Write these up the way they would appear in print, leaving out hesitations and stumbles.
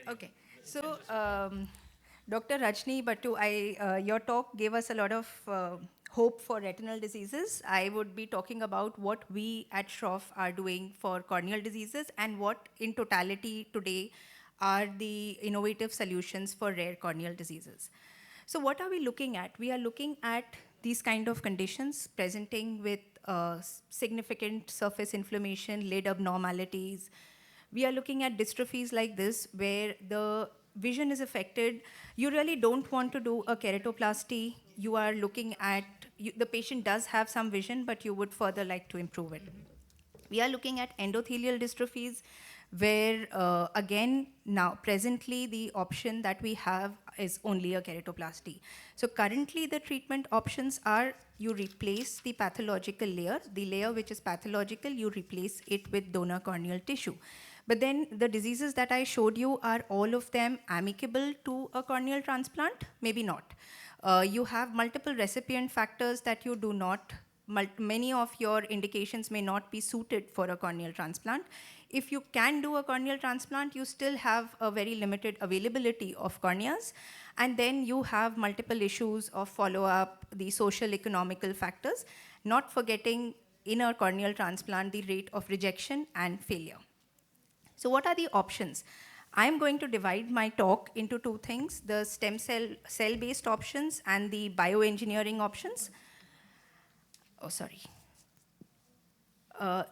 Okay, so Dr. Rajni Bhattu, your talk gave us a lot of hope for retinal diseases. I would be talking about what we at Shroff are doing for corneal diseases and what in totality today are the innovative solutions for rare corneal diseases. So what are we looking at? We are looking at these kind of conditions presenting with significant surface inflammation, lid abnormalities. We are looking at dystrophies like this where the vision is affected. You really don't want to do a keratoplasty. You are looking at, the patient does have some vision, but you would further like to improve it. We are looking at endothelial dystrophies where, again, now presently the option that we have is only a keratoplasty. So currently the treatment options are you replace the pathological layer, the layer which is pathological, you replace it with donor corneal tissue. But then the diseases that I showed you, are all of them amicable to a corneal transplant? Maybe not. You have multiple recipient factors that you do not, many of your indications may not be suited for a corneal transplant. If you can do a corneal transplant, you still have a very limited availability of corneas. And then you have multiple issues of follow-up, the social economical factors, not forgetting in a corneal transplant, the rate of rejection and failure. So what are the options? I'm going to divide my talk into two things, the stem cell-based options and the bioengineering options. Oh, sorry.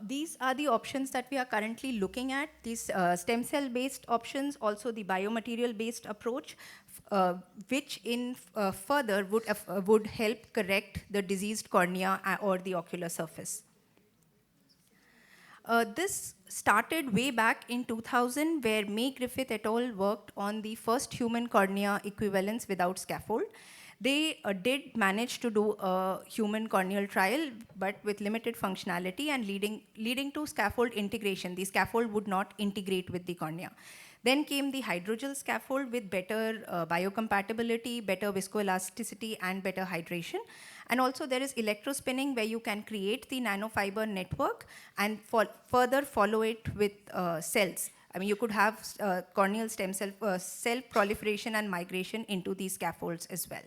These are the options that we are currently looking at, these stem cell-based options, also the biomaterial-based approach, which in further would help correct the diseased cornea or the ocular surface. This started way back in 2000, where May Griffith et al. Worked on the first human cornea equivalence without scaffold. They did manage to do a human corneal trial, but with limited functionality and leading to scaffold integration. The scaffold would not integrate with the cornea. Then came the hydrogel scaffold with better biocompatibility, better viscoelasticity, and better hydration. And also there is electrospinning, where you can create the nanofiber network and further follow it with cells. I mean, you could have corneal stem cell proliferation and migration into these scaffolds as well.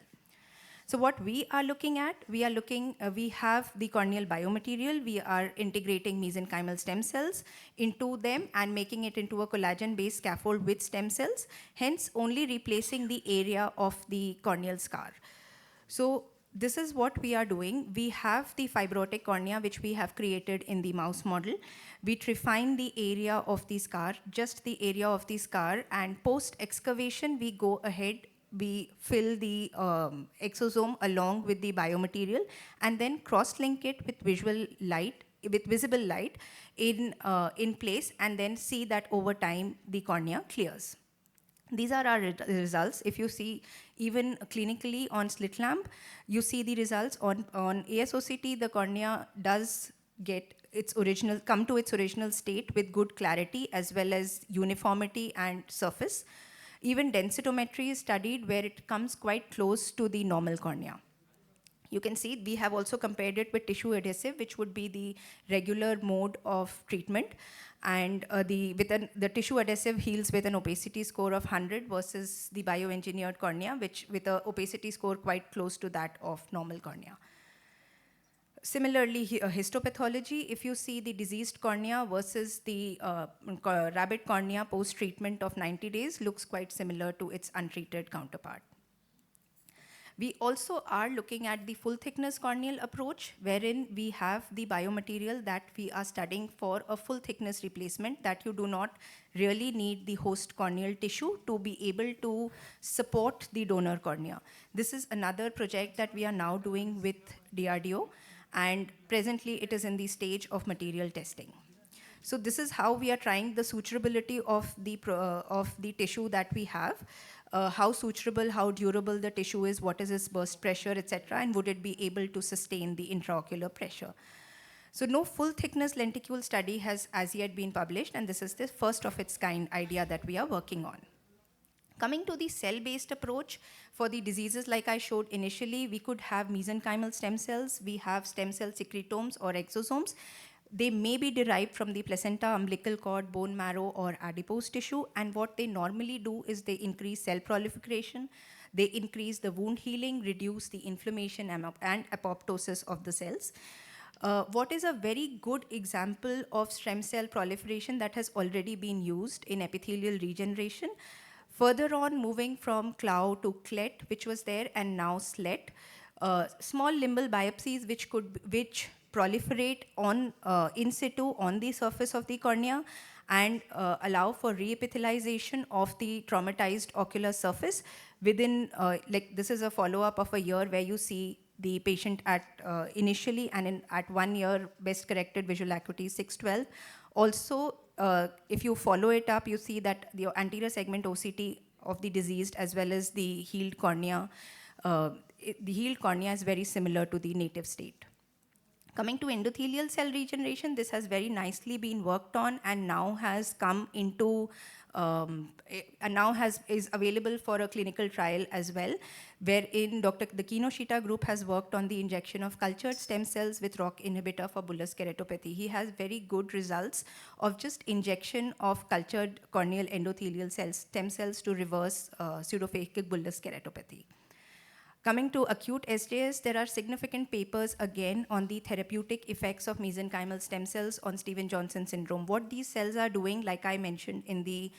So what we are looking at, we have the corneal biomaterial. We are integrating mesenchymal stem cells into them and making it into a collagen-based scaffold with stem cells, hence only replacing the area of the corneal scar. So this is what we are doing. We have the fibrotic cornea, which we have created in the mouse model. We refine the area of the scar, just the area of the scar, and post-excavation, we go ahead, we fill the exosome along with the biomaterial and then cross-link it with visible light in place, and then see that over time the cornea clears. These are our results. If you see even clinically on slit lamp, you see the results on ASOCT. The cornea does come to its original state with good clarity as well as uniformity and surface. Even densitometry is studied, where it comes quite close to the normal cornea. You can see we have also compared it with tissue adhesive, which would be the regular mode of treatment. And the tissue adhesive heals with an opacity score of 100 versus the bioengineered cornea, which with an opacity score quite close to that of normal cornea. Similarly, histopathology, if you see the diseased cornea versus the rabbit cornea post-treatment of 90 days, looks quite similar to its untreated counterpart. We also are looking at the full thickness corneal approach, wherein we have the biomaterial that we are studying for a full thickness replacement, that you do not really need the host corneal tissue to be able to support the donor cornea. This is another project that we are now doing with DRDO, and presently it is in the stage of material testing. So this is how we are trying the suturability of the tissue that we have. How suturable, how durable the tissue is, what is its burst pressure, etc., and would it be able to sustain the intraocular pressure. So no full thickness lenticule study has as yet been published, and this is the first of its kind idea that we are working on. Coming to the cell-based approach, for the diseases like I showed initially, we could have mesenchymal stem cells, we have stem cell secretomes or exosomes. They may be derived from the placenta, umbilical cord, bone marrow, or adipose tissue. And what they normally do is they increase cell proliferation, they increase the wound healing, reduce the inflammation and apoptosis of the cells. What is a very good example of stem cell proliferation that has already been used in epithelial regeneration? Further on, moving from Clow to Clet, which was there, and now Slet, small limbal biopsies which proliferate on in situ on the surface of the cornea and allow for reepithelialization of the traumatized ocular surface within, like this is a follow-up of a year where you see the patient at initially and at 1 year best corrected visual acuity 612. Also, if you follow it up, you see that the anterior segment OCT of the diseased as well as the healed cornea, the healed cornea is very similar to the native state. Coming to endothelial cell regeneration, this has very nicely been worked on and now has come into is available for a clinical trial as well, wherein the Kinoshita group has worked on the injection of cultured stem cells with ROCK inhibitor for bullous keratopathy. He has very good results of just injection of cultured corneal endothelial cells, stem cells to reverse pseudophakic bullous keratopathy. Coming to acute SJS, there are significant papers again on the therapeutic effects of mesenchymal stem cells on Stevens-Johnson syndrome. What these cells are doing, like I mentioned in the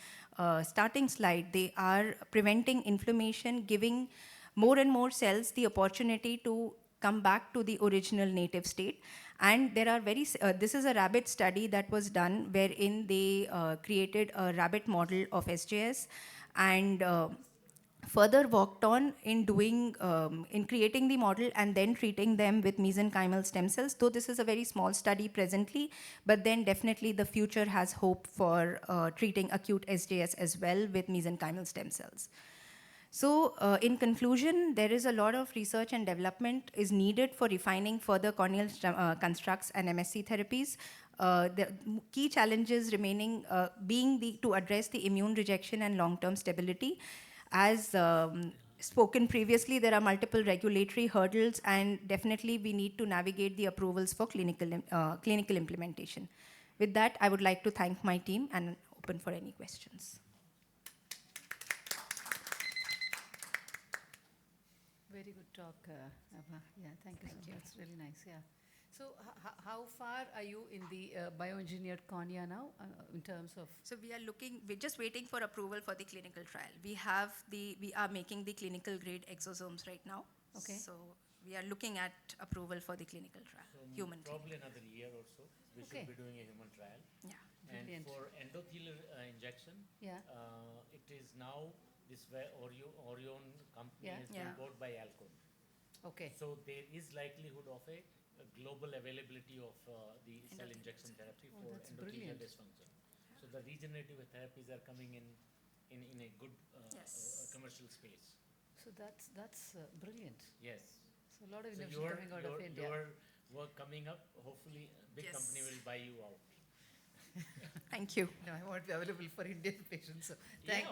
starting slide, they are preventing inflammation, giving more and more cells the opportunity to come back to the original native state. And there are this is a rabbit study that was done wherein they created a rabbit model of SJS and further worked on in creating the model and then treating them with mesenchymal stem cells, though this is a very small study presently, but then definitely the future has hope for treating acute SJS as well with mesenchymal stem cells. So in conclusion, there is a lot of research and development is needed for refining further corneal constructs and MSC therapies. The key challenges remaining being to address the immune rejection and long-term stability. As spoken previously, there are multiple regulatory hurdles, and definitely we need to navigate the approvals for clinical implementation. With that, I would like to thank my team and open for any questions. Very good talk, Abha. Yeah, thank you so much. That's really nice. Yeah. So, how far are you in the bioengineered cornea now, in terms of? So we're just waiting for approval for the clinical trial. We are making the clinical grade exosomes right now. Okay. So we are looking at approval for the clinical trial, so human probably clinical. another year or so, we should be doing a human trial. Yeah. And Brilliant. for endothelial injection, Yeah. It is now this Orion company Yeah. has been Yeah. bought by Alcon. Okay. So there is likelihood of a global availability of the cell injection therapy Oh, for that's endothelial brilliant. dysfunction. So the regenerative therapies are coming in a good Yes. commercial space. So that's brilliant. Yes. So a lot of So innovation coming out of India. your work coming up, hopefully a big Yes. company will buy you out. Thank you. No, I want to be available for Indian patients. So Yeah, thank